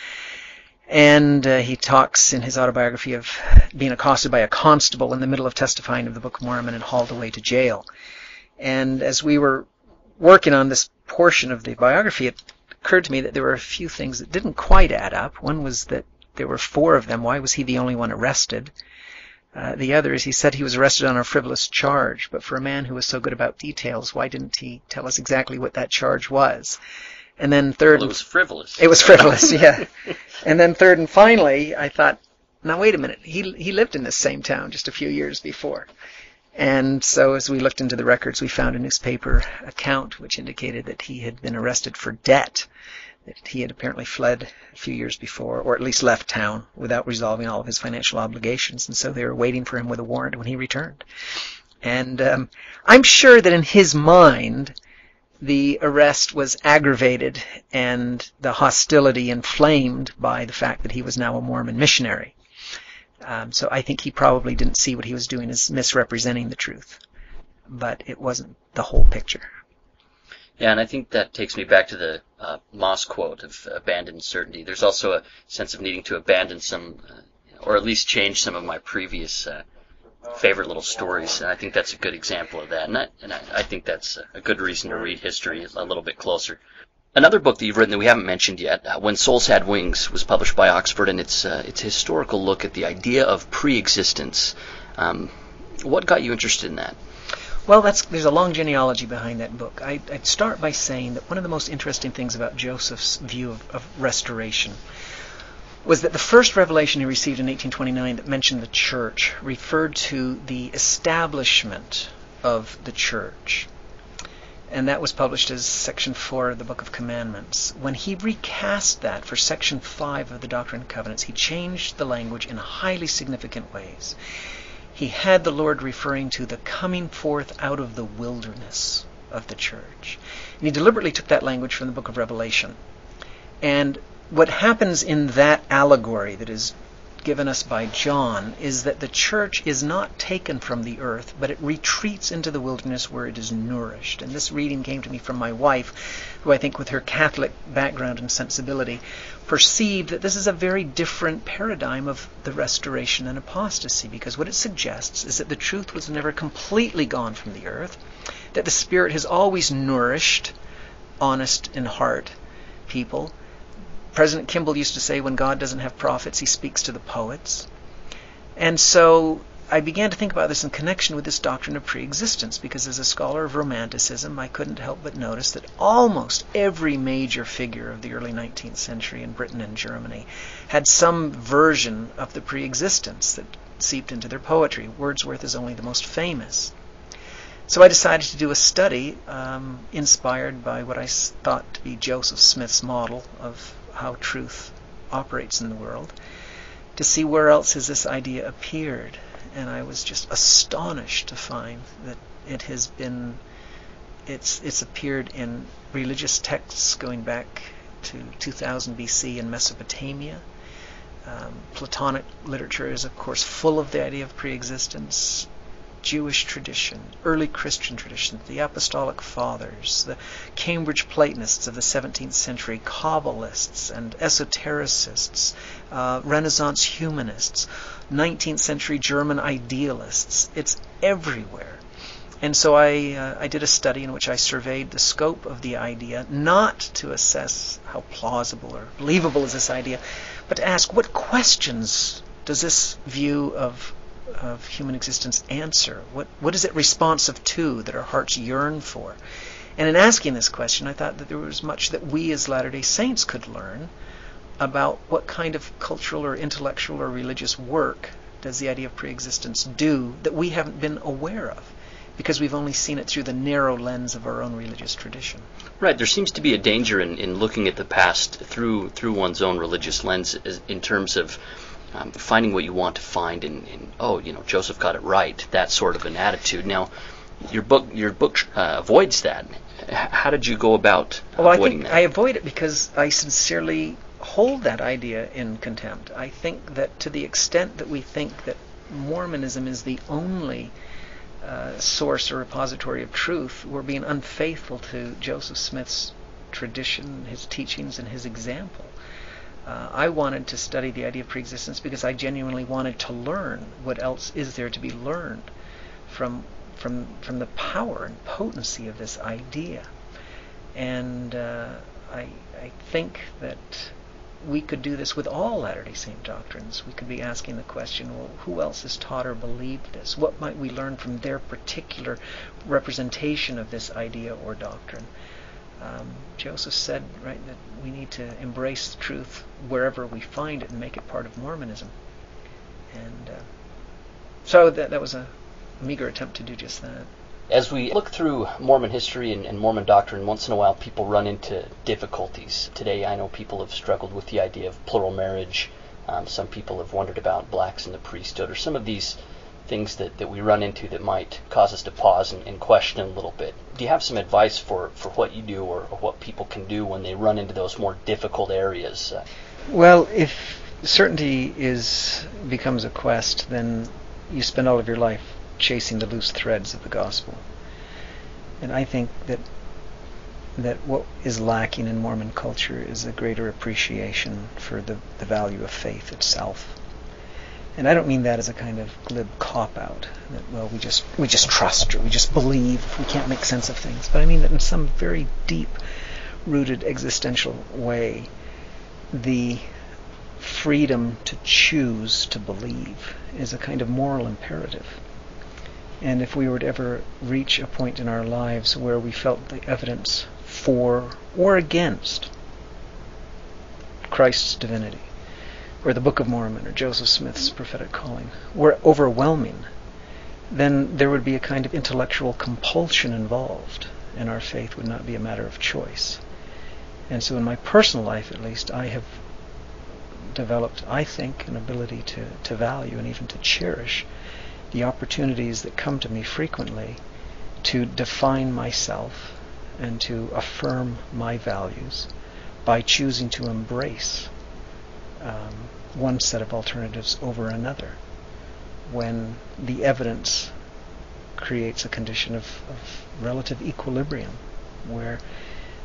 And he talks in his autobiography of being accosted by a constable in the middle of testifying of the Book of Mormon and hauled away to jail. And as we were working on this portion of the biography, it occurred to me that there were a few things that didn't quite add up. One was that there were 4 of them. Why was he the only one arrested? The other is he said he was arrested on a frivolous charge, but for a man who was so good about details, why didn't he tell us exactly what that charge was? And then third... Well, it was frivolous. It was frivolous, yeah. And then third and finally, I thought, now wait a minute, he lived in this same town just a few years before. And so as we looked into the records, we found a newspaper account which indicated that he had been arrested for debt, that he had apparently fled a few years before, or at least left town without resolving all of his financial obligations, and so they were waiting for him with a warrant when he returned. And I'm sure that in his mind, the arrest was aggravated and the hostility inflamed by the fact that he was now a Mormon missionary. So I think he probably didn't see what he was doing as misrepresenting the truth, but it wasn't the whole picture. Yeah, and I think that takes me back to the Moss quote of abandoned certainty. There's also a sense of needing to abandon some, or at least change some of my previous favorite little stories, and I think that's a good example of that, and I think that's a good reason to read history a little bit closer. Another book that you've written that we haven't mentioned yet, When Souls Had Wings, was published by Oxford, and it's a historical look at the idea of preexistence. What got you interested in that? Well, there's a long genealogy behind that book. I'd start by saying that one of the most interesting things about Joseph's view of restoration was that the first revelation he received in 1829 that mentioned the church referred to the establishment of the church. And that was published as Section 4 of the Book of Commandments. When he recast that for Section 5 of the Doctrine and Covenants, he changed the language in highly significant ways. He had the Lord referring to the coming forth out of the wilderness of the church. And he deliberately took that language from the Book of Revelation. And what happens in that allegory that is given us by John is that the church is not taken from the earth, but it retreats into the wilderness where it is nourished. And this reading came to me from my wife, who I think with her Catholic background and sensibility perceived that this is a very different paradigm of the restoration and apostasy, because what it suggests is that the truth was never completely gone from the earth, that the Spirit has always nourished honest in heart people. President Kimball used to say, when God doesn't have prophets, he speaks to the poets. And so I began to think about this in connection with this doctrine of preexistence, because as a scholar of Romanticism, I couldn't help but notice that almost every major figure of the early 19th century in Britain and Germany had some version of the preexistence that seeped into their poetry. Wordsworth is only the most famous. So I decided to do a study inspired by what I thought to be Joseph Smith's model of how truth operates in the world, to see where else has this idea appeared. And I was just astonished to find that it's appeared in religious texts going back to 2000 BC in Mesopotamia. Platonic literature is, of course, full of the idea of preexistence. Jewish tradition, early Christian tradition, the Apostolic Fathers, the Cambridge Platonists of the 17th century, Kabbalists and esotericists, Renaissance humanists, 19th century German idealists. It's everywhere. And so I did a study in which I surveyed the scope of the idea, not to assess how plausible or believable is this idea, but to ask what questions does this view of of human existence answer? What is it responsive to that our hearts yearn for? And in asking this question, I thought that there was much that we as Latter-day Saints could learn about what kind of cultural or intellectual or religious work does the idea of preexistence do that we haven't been aware of, because we've only seen it through the narrow lens of our own religious tradition. Right. There seems to be a danger in looking at the past through one's own religious lens in terms of finding what you want to find in Joseph got it right, that sort of an attitude. Now, your book avoids that. How did you go about avoiding that? I avoid it because I sincerely hold that idea in contempt. I think that to the extent that we think that Mormonism is the only source or repository of truth, we're being unfaithful to Joseph Smith's tradition, his teachings, and his example. I wanted to study the idea of preexistence because I genuinely wanted to learn what else is there to be learned from the power and potency of this idea. And I think that we could do this with all Latter-day Saint doctrines. We could be asking the question, well, who else has taught or believed this? What might we learn from their particular representation of this idea or doctrine? Joseph said, right, that we need to embrace the truth wherever we find it and make it part of Mormonism. And so that was a meager attempt to do just that. As we look through Mormon history and Mormon doctrine, once in a while people run into difficulties. Today I know people have struggled with the idea of plural marriage. Some people have wondered about blacks in the priesthood, or some of these things that we run into that might cause us to pause and question a little bit. Do you have some advice for what you do or what people can do when they run into those more difficult areas? Well, if certainty becomes a quest, then you spend all of your life chasing the loose threads of the gospel. And I think that what is lacking in Mormon culture is a greater appreciation for the value of faith itself. And I don't mean that as a kind of glib cop-out, that, well, we just trust or we just believe if we can't make sense of things. But I mean that in some very deep-rooted existential way, the freedom to choose to believe is a kind of moral imperative. And if we were to ever reach a point in our lives where we felt the evidence for or against Christ's divinity, or the Book of Mormon, or Joseph Smith's prophetic calling, were overwhelming, then there would be a kind of intellectual compulsion involved, and our faith would not be a matter of choice. And so in my personal life, at least, I have developed, I think, an ability to value and even to cherish the opportunities that come to me frequently to define myself and to affirm my values by choosing to embrace one set of alternatives over another when the evidence creates a condition of relative equilibrium where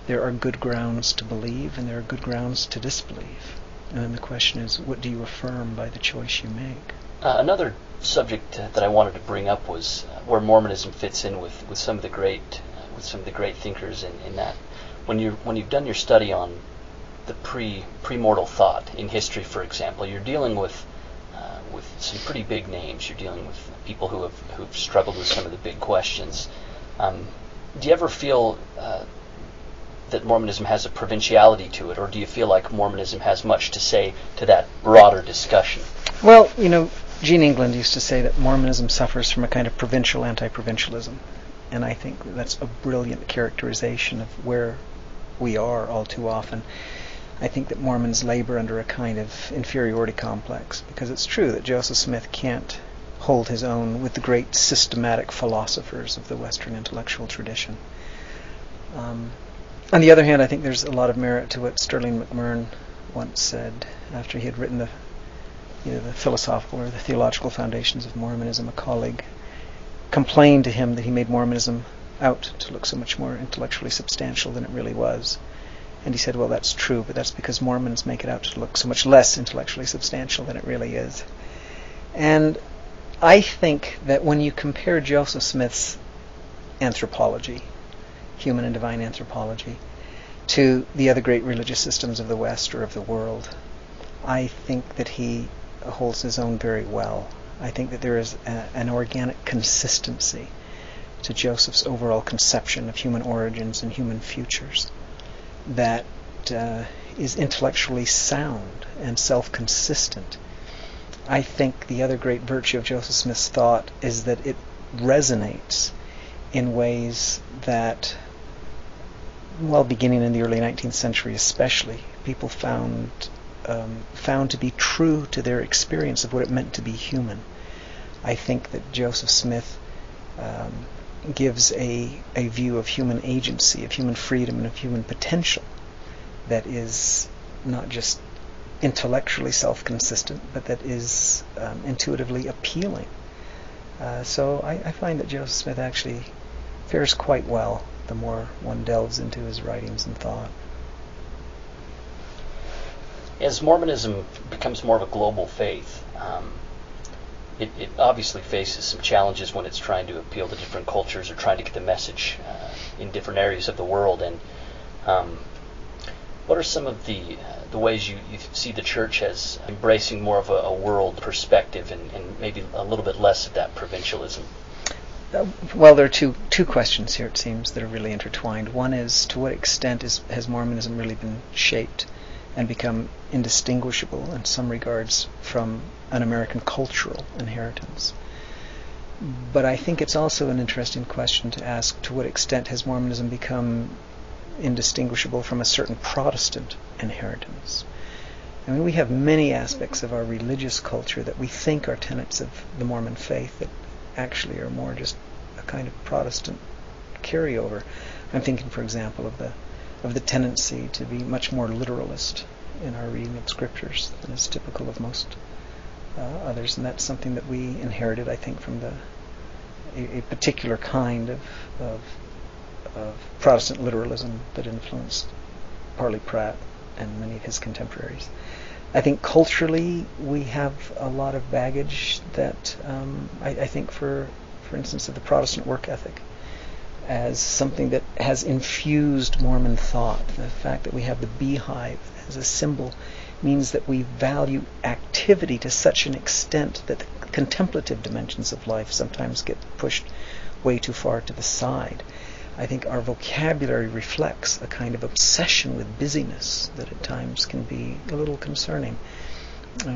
there are good grounds to believe and there are good grounds to disbelieve. And then the question is, what do you affirm by the choice you make? Another subject that I wanted to bring up was where Mormonism fits in with some of the great thinkers in that when you've done your study on the premortal thought in history, for example, you're dealing with some pretty big names. You're dealing with people who've struggled with some of the big questions. Do you ever feel that Mormonism has a provinciality to it, or do you feel like Mormonism has much to say to that broader discussion? Well, Gene England used to say that Mormonism suffers from a kind of provincial anti-provincialism, and I think that's a brilliant characterization of where we are all too often. I think that Mormons labor under a kind of inferiority complex, because it's true that Joseph Smith can't hold his own with the great systematic philosophers of the Western intellectual tradition. On the other hand, I think there's a lot of merit to what Sterling McMurrin once said after he had written the philosophical or the theological foundations of Mormonism. A colleague complained to him that he made Mormonism out to look so much more intellectually substantial than it really was. And he said, well, that's true, but that's because Mormons make it out to look so much less intellectually substantial than it really is. And I think that when you compare Joseph Smith's anthropology, human and divine anthropology, to the other great religious systems of the West or of the world, I think that he holds his own very well. I think that there is an organic consistency to Joseph's overall conception of human origins and human futures that is intellectually sound and self-consistent. I think the other great virtue of Joseph Smith's thought is that it resonates in ways that, well, beginning in the early 19th century especially, people found to be true to their experience of what it meant to be human. I think that Joseph Smith gives a view of human agency, of human freedom, and of human potential that is not just intellectually self-consistent, but that is intuitively appealing. So I find that Joseph Smith actually fares quite well the more one delves into his writings and thought. As Mormonism becomes more of a global faith, it obviously faces some challenges when it's trying to appeal to different cultures or trying to get the message in different areas of the world. And what are some of the ways you see the church as embracing more of a world perspective and maybe a little bit less of that provincialism? Well, there are two questions here, it seems, that are really intertwined. One is, to what extent has Mormonism really been shaped and become indistinguishable in some regards from an American cultural inheritance? But I think it's also an interesting question to ask, to what extent has Mormonism become indistinguishable from a certain Protestant inheritance? I mean, we have many aspects of our religious culture that we think are tenets of the Mormon faith that actually are more just a kind of Protestant carryover. I'm thinking, for example, of the tendency to be much more literalist in our reading of scriptures than is typical of most others, and that's something that we inherited, I think, from a particular kind of Protestant literalism that influenced Parley Pratt and many of his contemporaries. I think culturally we have a lot of baggage that I think, for instance, of the Protestant work ethic as something that has infused Mormon thought. The fact that we have the beehive as a symbol means that we value activity to such an extent that the contemplative dimensions of life sometimes get pushed way too far to the side. I think our vocabulary reflects a kind of obsession with busyness that at times can be a little concerning.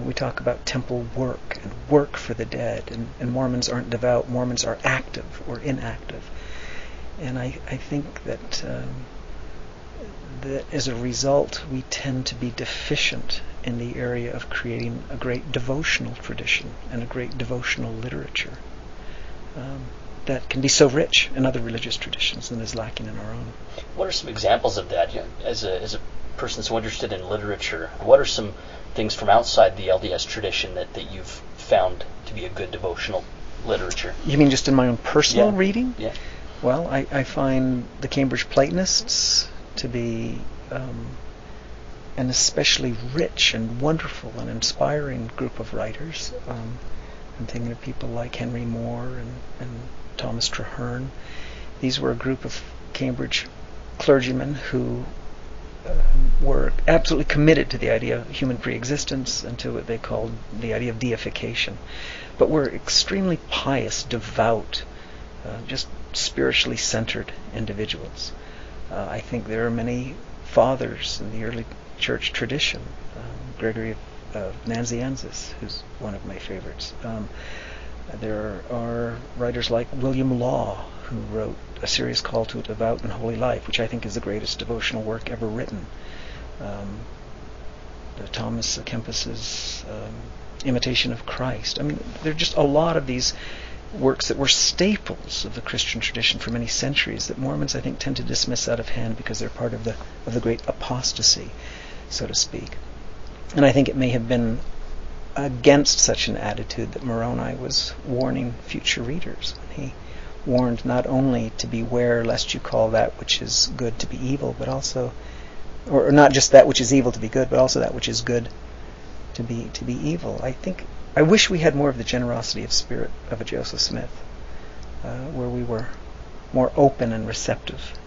We talk about temple work and work for the dead, and Mormons aren't devout, Mormons are active or inactive. And I think that as a result we tend to be deficient in the area of creating a great devotional tradition and a great devotional literature that can be so rich in other religious traditions and is lacking in our own. What are some examples of that? As a person so interested in literature, what are some things from outside the LDS tradition that you've found to be a good devotional literature? You mean just in my own personal reading? Yeah. Well, I find the Cambridge Platonists to be an especially rich and wonderful and inspiring group of writers. I'm thinking of people like Henry Moore and Thomas Traherne. These were a group of Cambridge clergymen who were absolutely committed to the idea of human preexistence and to what they called the idea of deification, but were extremely pious, devout, just spiritually centered individuals. I think there are many fathers in the early church tradition. Gregory of Nazianzus, who's one of my favorites. There are writers like William Law, who wrote a series called To a Devout and Holy Life, which I think is the greatest devotional work ever written. Thomas à Kempis's Imitation of Christ. I mean, there are just a lot of these works that were staples of the Christian tradition for many centuries that Mormons, I think, tend to dismiss out of hand because they're part of the great apostasy, so to speak. And I think it may have been against such an attitude that Moroni was warning future readers. He warned not only to beware lest you call that which is good to be evil, but also, or not just that which is evil to be good, but also that which is good to be evil. I wish we had more of the generosity of spirit of a Joseph Smith, where we were more open and receptive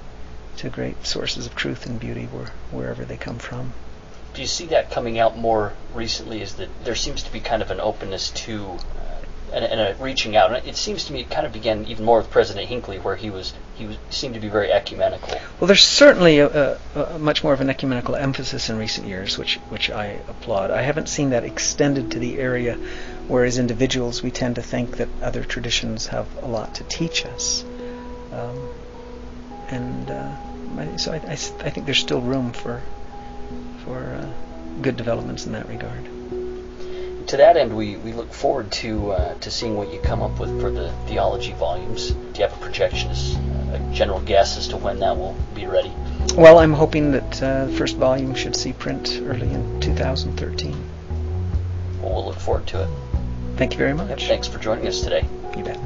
to great sources of truth and beauty wherever they come from. Do you see that coming out more recently? Is that there seems to be kind of an openness to and reaching out. And it seems to me it kind of began even more with President Hinckley, where he seemed to be very ecumenical. Well, there's certainly a much more of an ecumenical emphasis in recent years, which I applaud. I haven't seen that extended to the area where, as individuals, we tend to think that other traditions have a lot to teach us. So I think there's still room for good developments in that regard. To that end, we look forward to seeing what you come up with for the theology volumes. Do you have a projection, a general guess as to when that will be ready? Well, I'm hoping that the first volume should see print early in 2013. Well, we'll look forward to it. Thank you very much. Thanks for joining us today. You bet.